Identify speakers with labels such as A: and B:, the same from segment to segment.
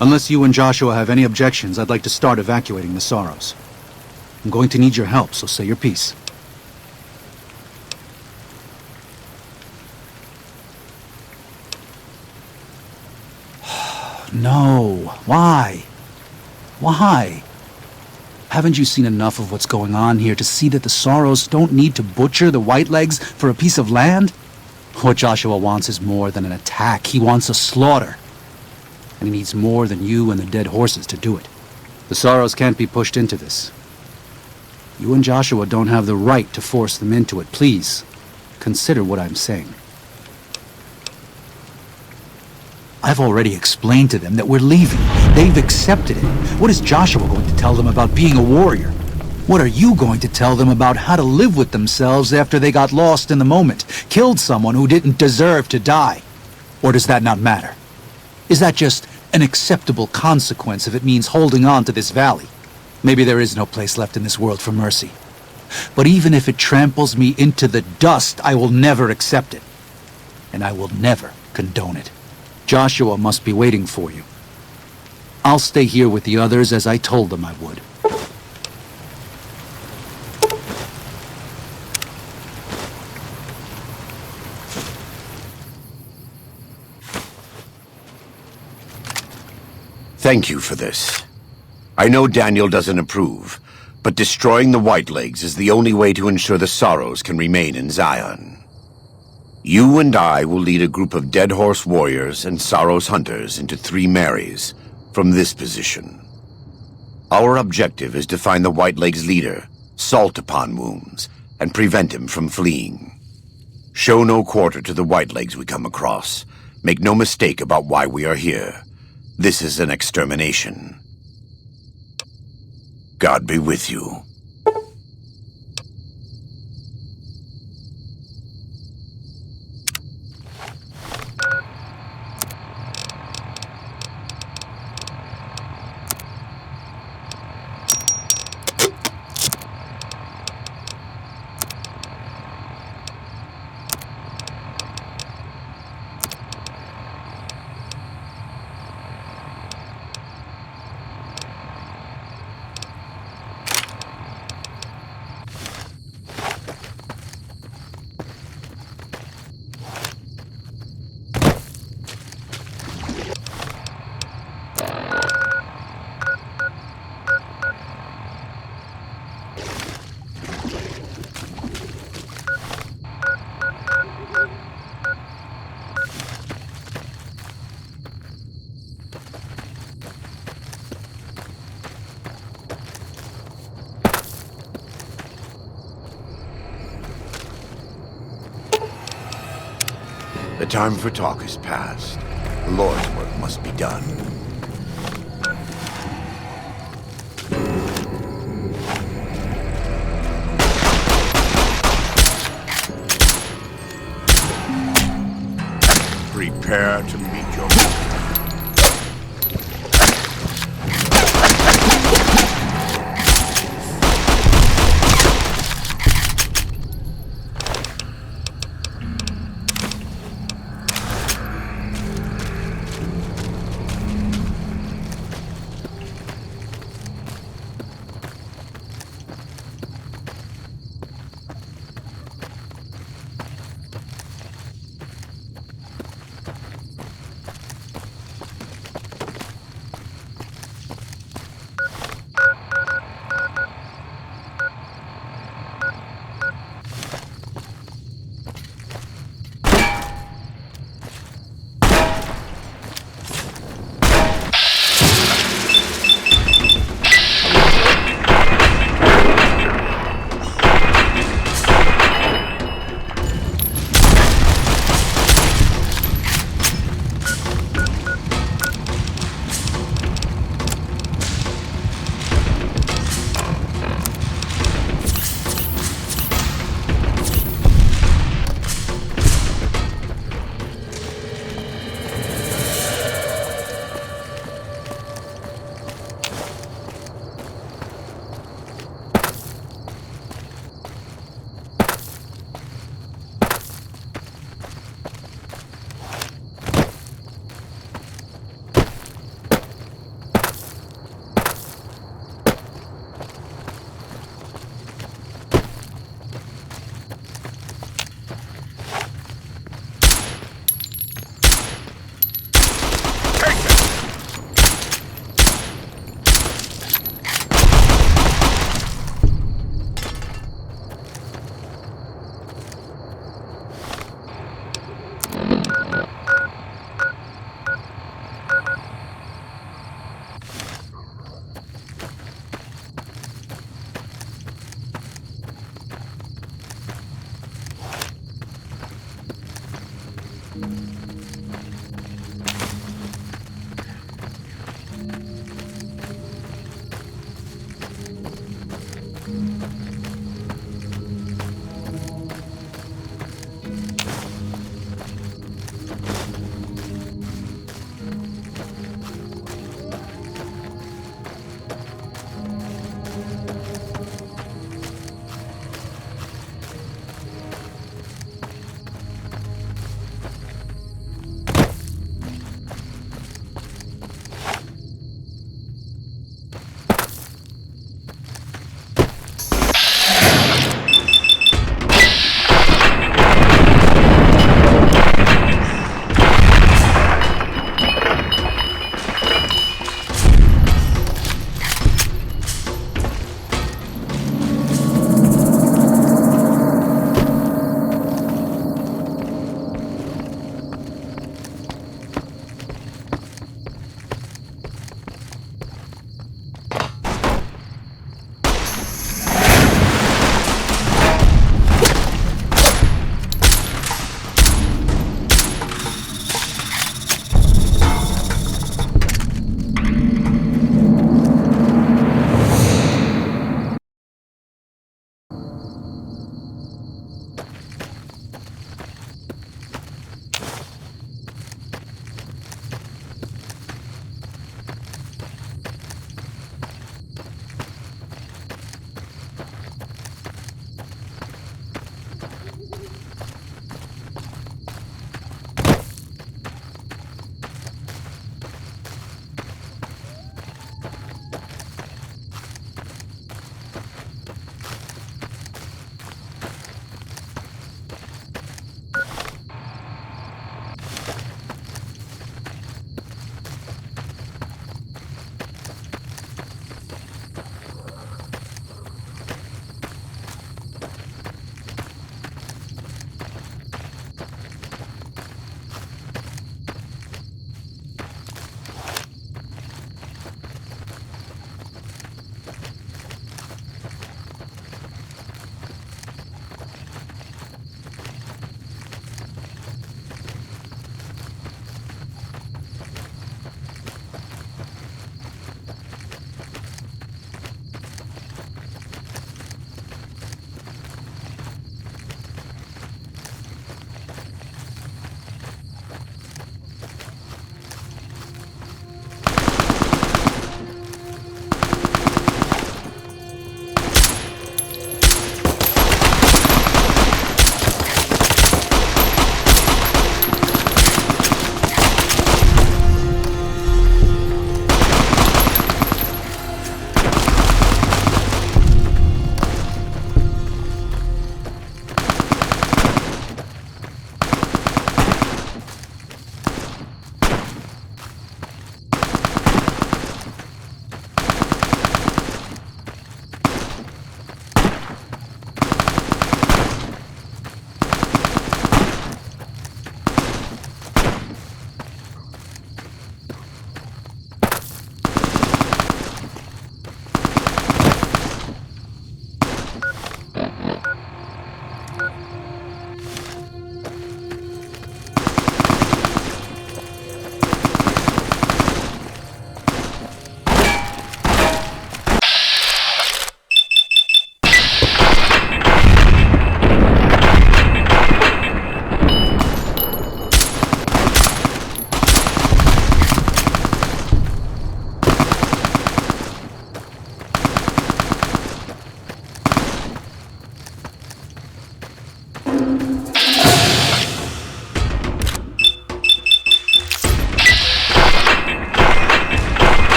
A: Unless you and Joshua have any objections, I'd like to start evacuating the Sorrows. I'm going to need your help, so say your piece. No. Why? Why? Haven't you seen enough of what's going on here to see that the Sorrows don't need to butcher the Whitelegs for a piece of land? What Joshua wants is more than an attack. He wants a slaughter. And he needs more than you and the dead horses to do it. The Sorrows can't be pushed into this. You and Joshua don't have the right to force them into it. Please, consider what I'm saying. I've already explained to them that we're leaving. They've accepted it. What is Joshua going to tell them about being a warrior? What are you going to tell them about how to live with themselves after they got lost in the moment, killed someone who didn't deserve to die? Or does that not matter? Is that just an acceptable consequence if it means holding on to this valley? Maybe there is no place left in this world for mercy. But even if it tramples me into the dust, I will never accept it. And I will never condone it. Joshua must be waiting for you. I'll stay here with the others as I told them I would.
B: Thank you for this. I know Daniel doesn't approve, but destroying the Whitelegs is the only way to ensure the Sorrows can remain in Zion. You and I will lead a group of Dead Horse warriors and Sorrows hunters into 3 Marys from this position. Our objective is to find the Whitelegs leader, Salt Upon Wounds, and prevent him from fleeing. Show no quarter to the Whitelegs we come across. Make no mistake about why we are here. This is an extermination. God be with you. The time for talk is past. The Lord's work must be done. Prepare to meet your master.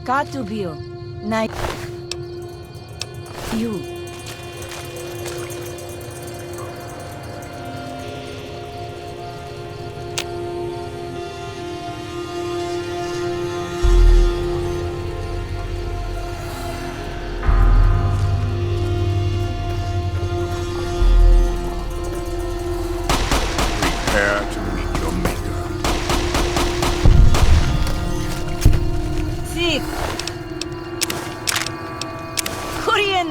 C: Got to be night. You.
B: Prepare to meet your maker.
C: Sick. Korean.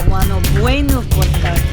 C: Bueno, bueno, podcast.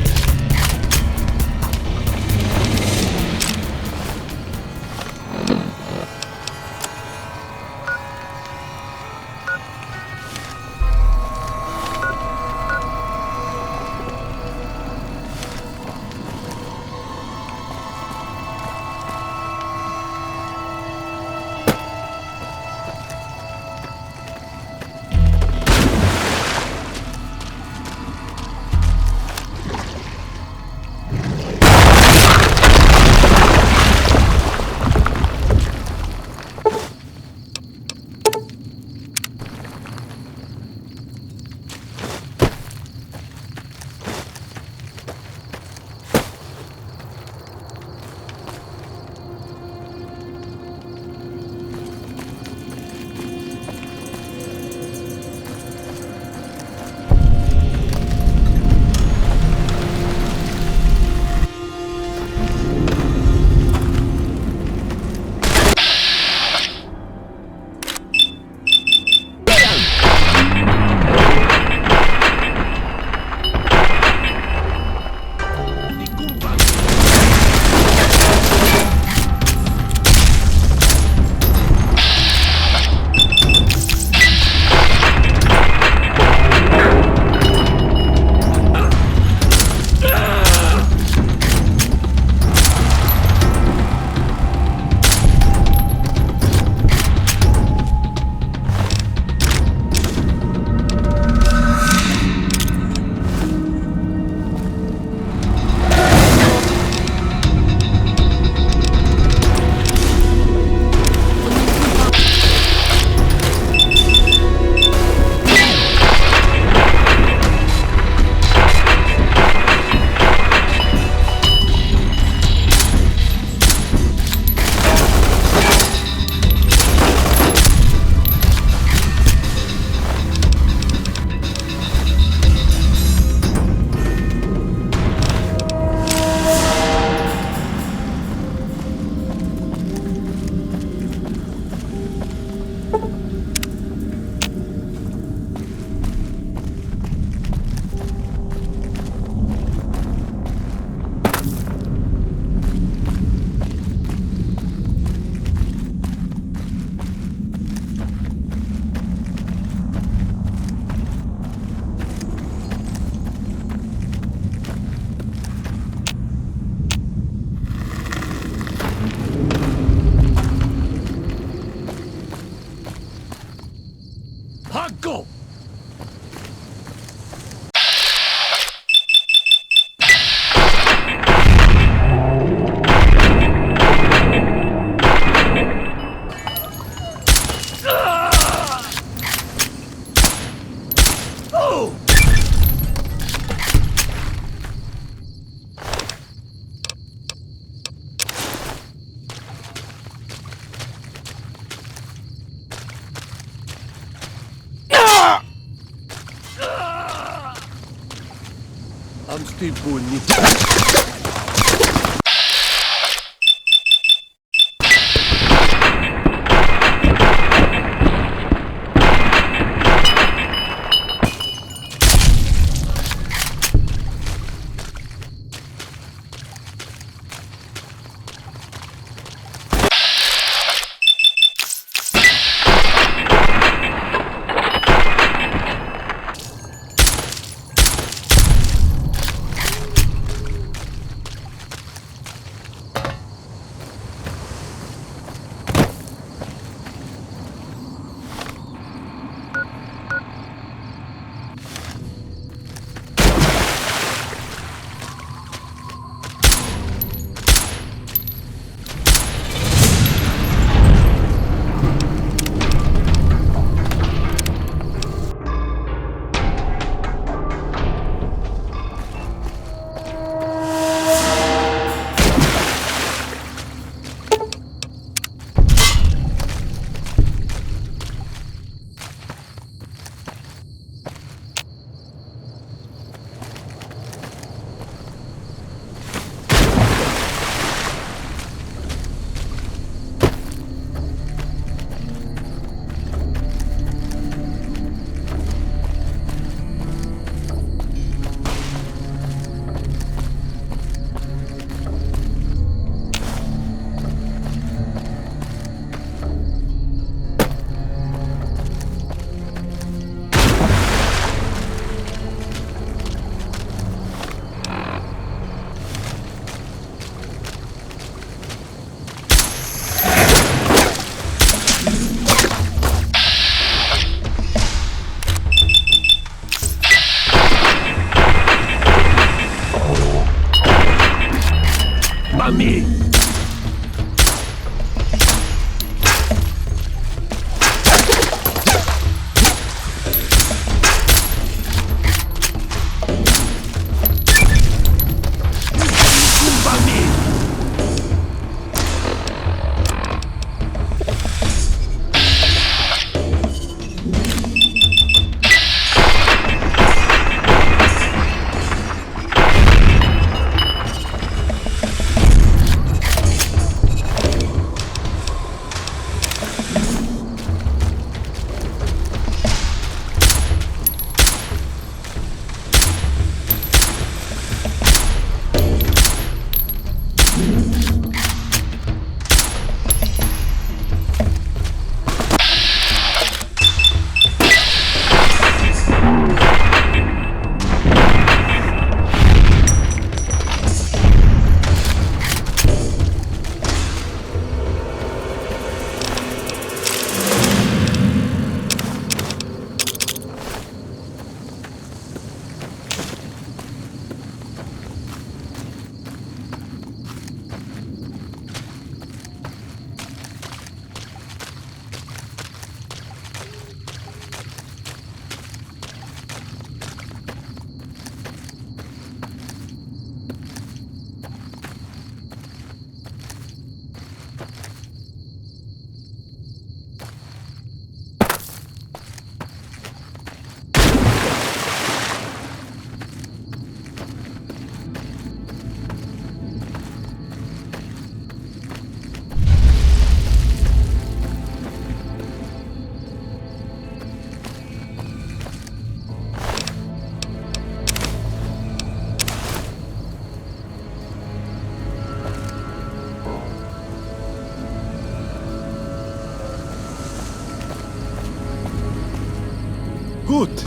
D: Go! Амсты больни. Infamy! Gut.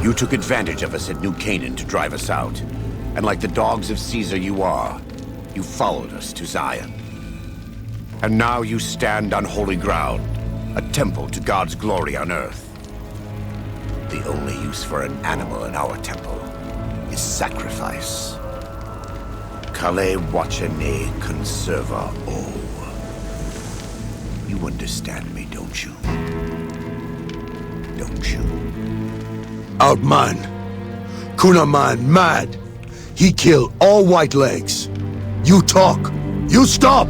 B: You took advantage of us at New Canaan to drive us out. And like the dogs of Caesar you are, you followed us to Zion. And now you stand on holy ground, a temple to God's glory on earth. The only use for an animal in our temple is sacrifice. Kale wachane conserva o. You understand me, don't you? Don't you?
E: Outman. Kunaman mad. He killed all white legs. You talk. You stop.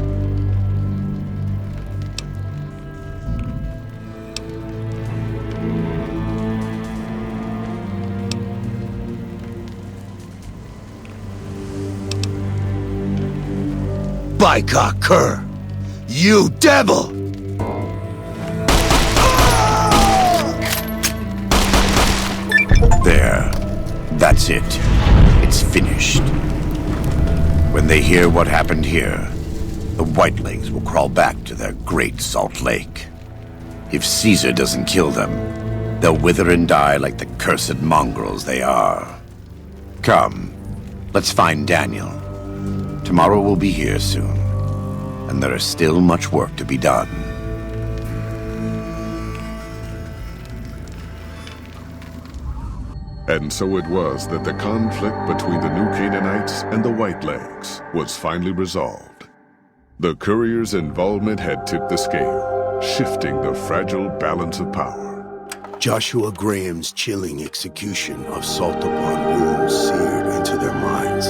E: Baika cur. You devil.
B: There. That's it. It's finished. When they hear what happened here, the Whitelegs will crawl back to their Great Salt Lake. If Caesar doesn't kill them, they'll wither and die like the cursed mongrels they are. Come, let's find Daniel. Tomorrow will be here soon, and there is still much work to be done.
F: And so it was that the conflict between the New Canaanites and the Whitelegs was finally resolved. The courier's involvement had tipped the scale, shifting the fragile balance of power.
E: Joshua Graham's chilling execution of salt upon wounds seared into their minds.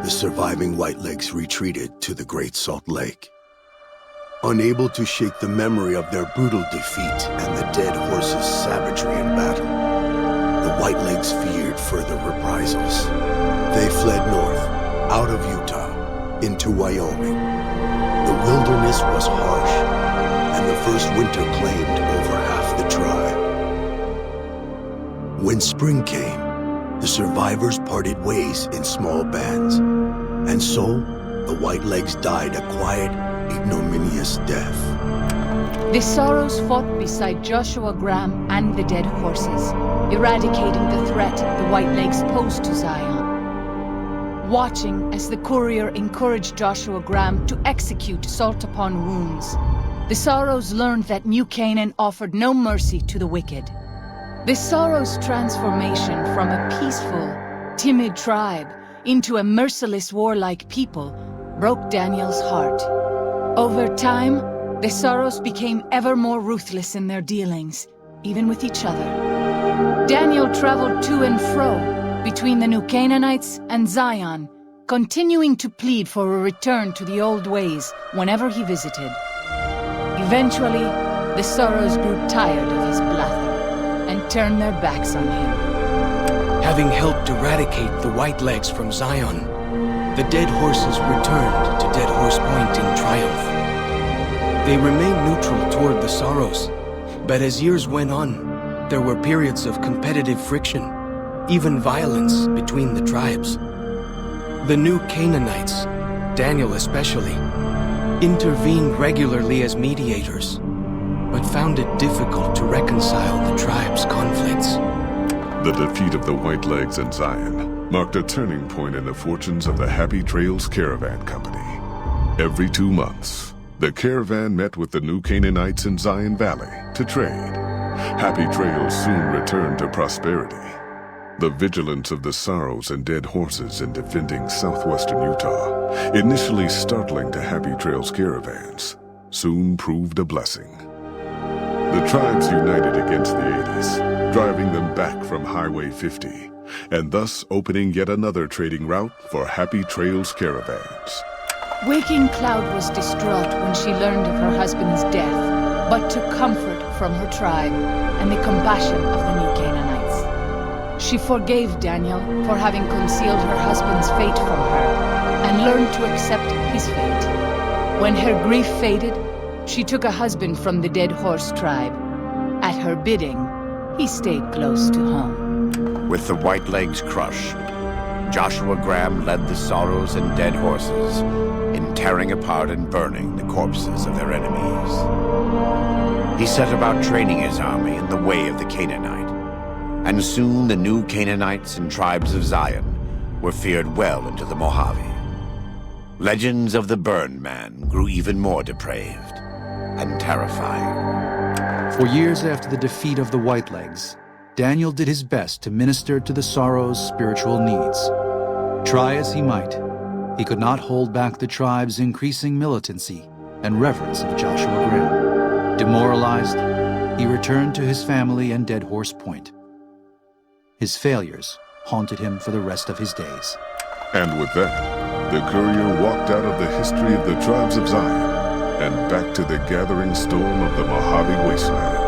E: The surviving Whitelegs retreated to the Great Salt Lake. Unable to shake the memory of their brutal defeat and the dead horses' savagery in battle, the Whitelegs feared further reprisals. They fled north, out of Utah, into Wyoming. The wilderness was harsh, and the first winter claimed over half the tribe. When spring came, the survivors parted ways in small bands, and so the Whitelegs died a quiet, ignominious death.
G: The Sorrows fought beside Joshua Graham and the dead horses, eradicating the threat the Whitelegs posed to Zion. Watching as the courier encouraged Joshua Graham to execute salt upon wounds, the Sorrows learned that New Canaan offered no mercy to the wicked. The Sorrows' transformation from a peaceful, timid tribe into a merciless, warlike people broke Daniel's heart. Over time, the Sorrows became ever more ruthless in their dealings, even with each other. Daniel traveled to and fro between the New Canaanites and Zion, continuing to plead for a return to the old ways whenever he visited. Eventually, the Sorrows grew tired of his blather and turned their backs on him.
H: Having helped eradicate the Whitelegs from Zion, the dead horses returned to Dead Horse Point in triumph. They remained neutral toward the Sorrows, but as years went on, there were periods of competitive friction, even violence between the tribes. The New Canaanites, Daniel especially, intervened regularly as mediators, but found it difficult to reconcile the tribe's conflicts.
F: The defeat of the Whitelegs in Zion marked a turning point in the fortunes of the Happy Trails Caravan Company. Every 2 months, the caravan met with the New Canaanites in Zion Valley to trade. Happy Trails soon returned to prosperity. The vigilance of the Sorrows and dead horses in defending southwestern Utah, initially startling to Happy Trails caravans, soon proved a blessing. The tribes united against the 80s, driving them back from Highway 50, and thus opening yet another trading route for Happy Trails caravans.
G: Waking Cloud was distraught when she learned of her husband's death, but took comfort from her tribe and the compassion of the New Canaanites. She forgave Daniel for having concealed her husband's fate from her and learned to accept his fate. When her grief faded, she took a husband from the Dead Horse tribe. At her bidding, he stayed close to home.
B: With the Whitelegs crushed, Joshua Graham led the Sorrows and dead horses in tearing apart and burning the corpses of their enemies. He set about training his army in the way of the Canaanite, and soon the New Canaanites and tribes of Zion were feared well into the Mojave. Legends of the Burned Man grew even more depraved and terrifying.
A: For years after the defeat of the Whitelegs, Daniel did his best to minister to the Sorrows' spiritual needs. Try as he might, he could not hold back the tribe's increasing militancy and reverence of Joshua Graham. Demoralized, he returned to his family and Dead Horse Point. His failures haunted him for the rest of his days.
F: And with that, the courier walked out of the history of the tribes of Zion and back to the gathering storm of the Mojave Wasteland.